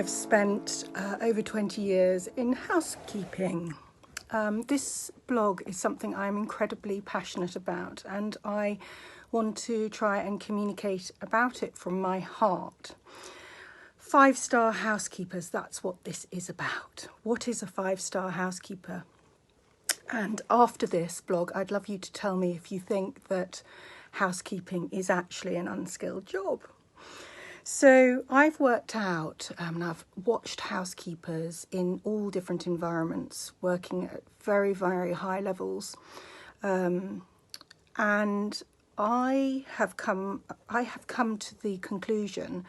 I've spent over 20 years in housekeeping. This blog is something I'm incredibly passionate about, and I want to try and communicate about it from my heart. 5-star housekeepers, that's what this is about. What is a 5-star housekeeper? And after this blog, I'd love you to tell me if you think that housekeeping is actually an unskilled job. So I've worked out and I've watched housekeepers in all different environments working at very, very high levels. And I have come to the conclusion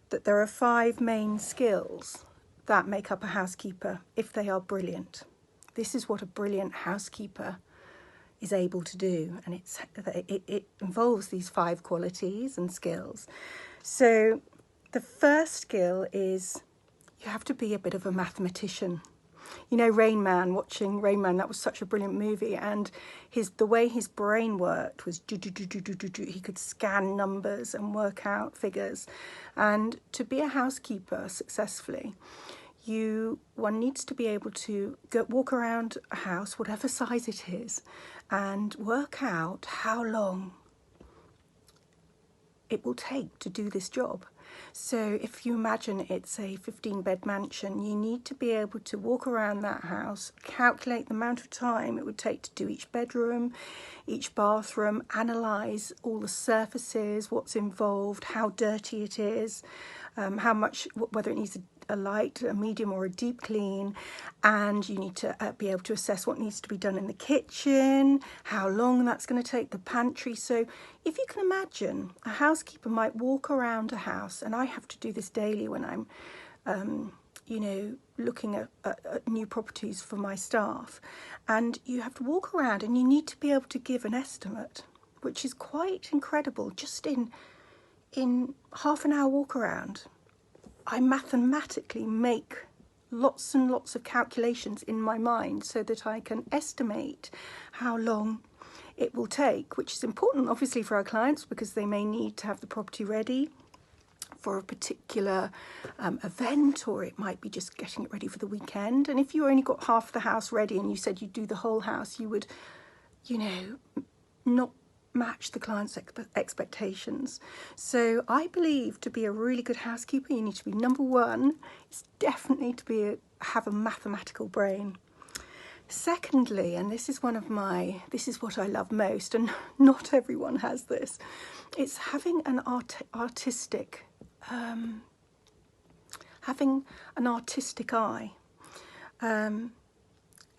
that there are 5 main skills that make up a housekeeper if they are brilliant. This is what a brilliant housekeeper is able to do, and it involves these 5 qualities and skills. So the first skill is you have to be a bit of a mathematician. You know, Rain Man, watching Rain Man, that was such a brilliant movie, and the way his brain worked was he could scan numbers and work out figures. And to be a housekeeper successfully, one needs to be able to walk around a house, whatever size it is, and work out how long it will take to do this job. So if you imagine it's a 15-bed mansion, you need to be able to walk around that house, calculate the amount of time it would take to do each bedroom, each bathroom, analyse all the surfaces, what's involved, how dirty it is, how much, whether it needs a light, a medium or a deep clean, and you need to be able to assess what needs to be done in the kitchen, how long that's going to take, the pantry. So if you can imagine, a housekeeper might walk around a house, and I have to do this daily when I'm looking at new properties for my staff, and you have to walk around and you need to be able to give an estimate, which is quite incredible. Just in half an hour walk around, I mathematically make lots and lots of calculations in my mind so that I can estimate how long it will take, which is important obviously for our clients because they may need to have the property ready for a particular event, or it might be just getting it ready for the weekend. And if you only got half the house ready and you said you'd do the whole house, you would, not match the client's expectations. So I believe to be a really good housekeeper, you need to be, number one, it's definitely to have a mathematical brain. Secondly, and this is what I love most, and not everyone has this, it's having an artistic eye.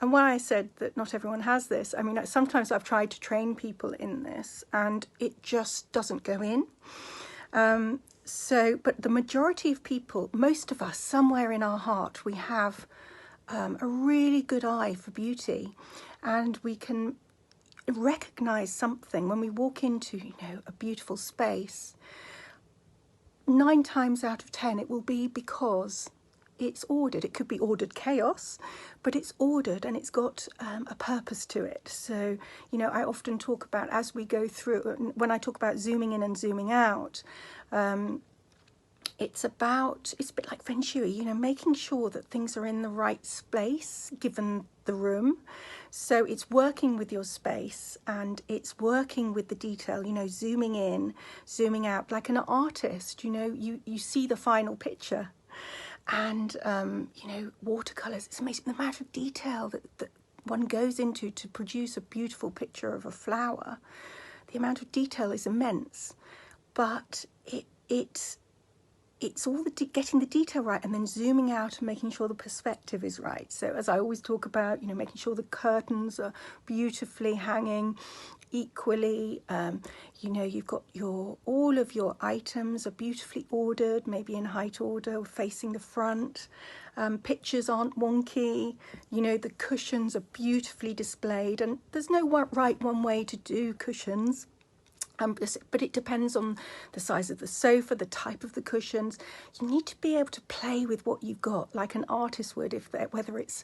And when I said that not everyone has this, I mean, sometimes I've tried to train people in this and it just doesn't go in. But the majority of people, most of us, somewhere in our heart, we have a really good eye for beauty, and we can recognise something when we walk into, a beautiful space. 9 times out of 10, it will be because it's ordered. It could be ordered chaos, but it's ordered and it's got a purpose to it. So, I often talk about, as we go through, when I talk about zooming in and zooming out, it's a bit like Feng Shui, making sure that things are in the right space given the room. So it's working with your space and it's working with the detail, zooming in, zooming out, like an artist, you see the final picture. And, watercolours, it's amazing the amount of detail that one goes into to produce a beautiful picture of a flower. The amount of detail is immense, but it's all getting the detail right and then zooming out and making sure the perspective is right. So as I always talk about, making sure the curtains are beautifully hanging equally. You've got all of your items are beautifully ordered, maybe in height order, facing the front. Pictures aren't wonky. The cushions are beautifully displayed, and there's no one way to do cushions. But it depends on the size of the sofa, the type of the cushions. You need to be able to play with what you've got, like an artist would, whether it's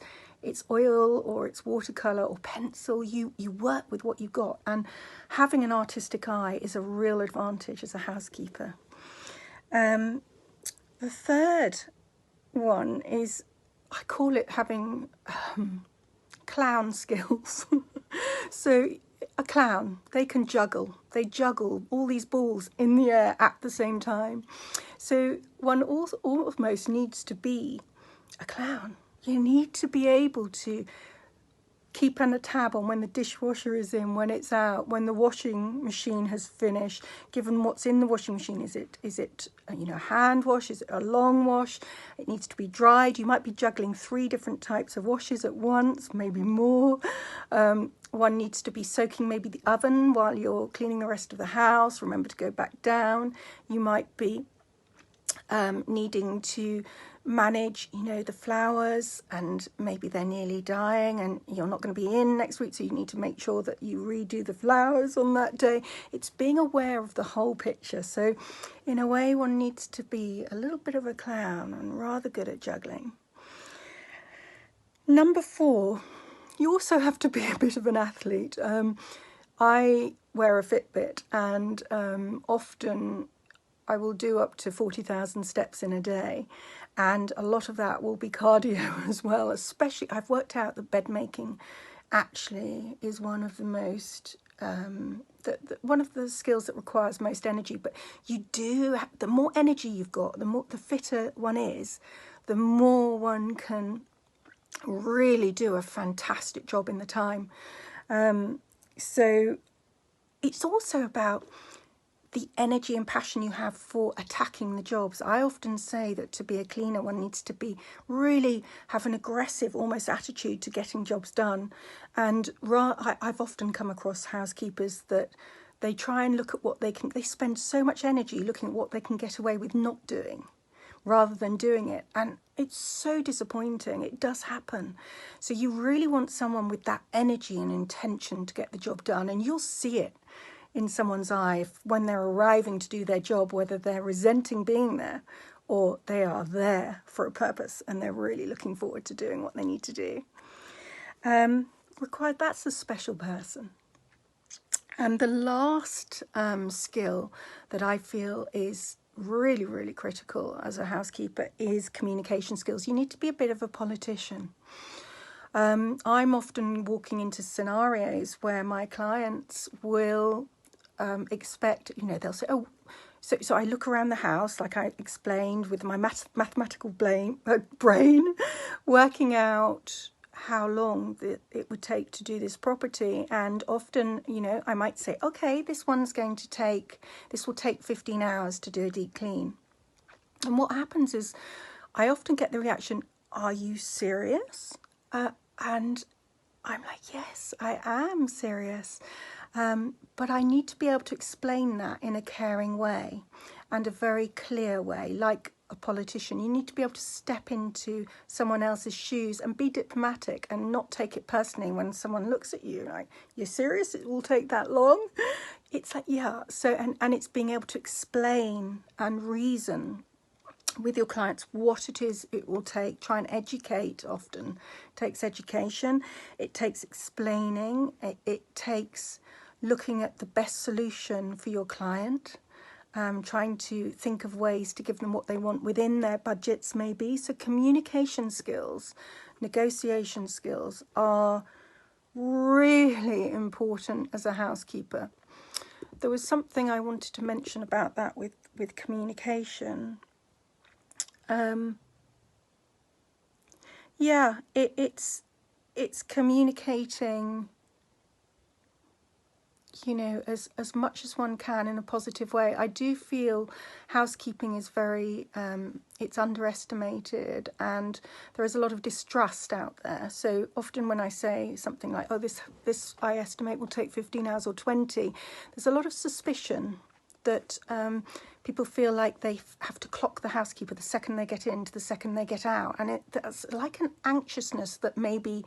oil or it's watercolour or pencil, you work with what you've got. And having an artistic eye is a real advantage as a housekeeper. The third one is, I call it having clown skills. So a clown, they can juggle. They juggle all these balls in the air at the same time. So one almost needs to be a clown. You need to be able to keep on a tab on when the dishwasher is in, when it's out, when the washing machine has finished, given what's in the washing machine. Is it a hand wash? Is it a long wash? It needs to be dried. You might be juggling 3 different types of washes at once, maybe more. One needs to be soaking maybe the oven while you're cleaning the rest of the house. Remember to go back down. You might be needing to manage, the flowers, and maybe they're nearly dying and you're not going to be in next week, so you need to make sure that you redo the flowers on that day. It's being aware of the whole picture. So in a way, one needs to be a little bit of a clown and rather good at juggling. Number 4, you also have to be a bit of an athlete. I wear a Fitbit, and often I will do up to 40,000 steps in a day, and a lot of that will be cardio as well. Especially, I've worked out that bed making actually is one of the most one of the skills that requires most energy. But the more energy you've got, the fitter one is, the more one can really do a fantastic job in the time. So it's also about the energy and passion you have for attacking the jobs. I often say that to be a cleaner, one needs to really have an aggressive, almost attitude to getting jobs done. And I've often come across housekeepers that they try and look at what they spend so much energy looking at what they can get away with not doing, rather than doing it. And it's so disappointing. It does happen. So you really want someone with that energy and intention to get the job done. And you'll see it in someone's eye when they're arriving to do their job, whether they're resenting being there or they are there for a purpose and they're really looking forward to doing what they need to do. That's a special person. And the last skill that I feel is really, really critical as a housekeeper is communication skills. You need to be a bit of a politician. I'm often walking into scenarios where my clients will expect, they'll say, oh, so I look around the house, like I explained, with my mathematical brain, working out how long it would take to do this property. And often, I might say, okay, this will take 15 hours to do a deep clean. And what happens is I often get the reaction, are you serious? And I'm like, yes, I am serious. But I need to be able to explain that in a caring way and a very clear way, like a politician. You need to be able to step into someone else's shoes and be diplomatic and not take it personally when someone looks at you like, you're serious? It will take that long? It's like, yeah. So, and it's being able to explain and reason with your clients what it is it will take. Try and educate. Often takes education. It takes explaining. It takes looking at the best solution for your client, trying to think of ways to give them what they want within their budgets maybe. So communication skills, negotiation skills are really important as a housekeeper. There was something I wanted to mention about that with communication. It's communicating, as much as one can in a positive way. I do feel housekeeping is very, it's underestimated, and there is a lot of distrust out there. So often when I say something like, oh, this I estimate will take 15 hours or 20, there's a lot of suspicion that people feel like they have to clock the housekeeper the second they get in to the second they get out. And that's like an anxiousness that maybe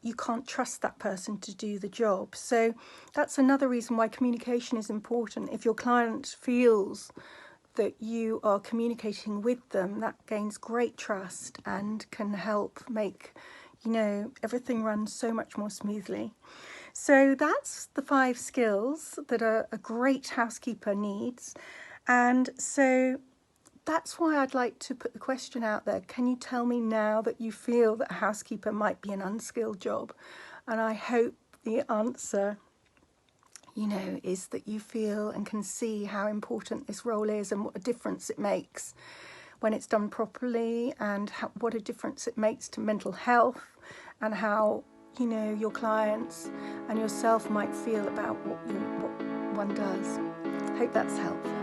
you can't trust that person to do the job. So that's another reason why communication is important. If your client feels that you are communicating with them, that gains great trust and can help make, everything run so much more smoothly. So that's the 5 skills that a great housekeeper needs. And so that's why I'd like to put the question out there. Can you tell me now that you feel that a housekeeper might be an unskilled job? And I hope the answer, you know, is that you feel and can see how important this role is and what a difference it makes when it's done properly, and what a difference it makes to mental health, and how, you know, your clients and yourself might feel about what one does. Hope that's helpful.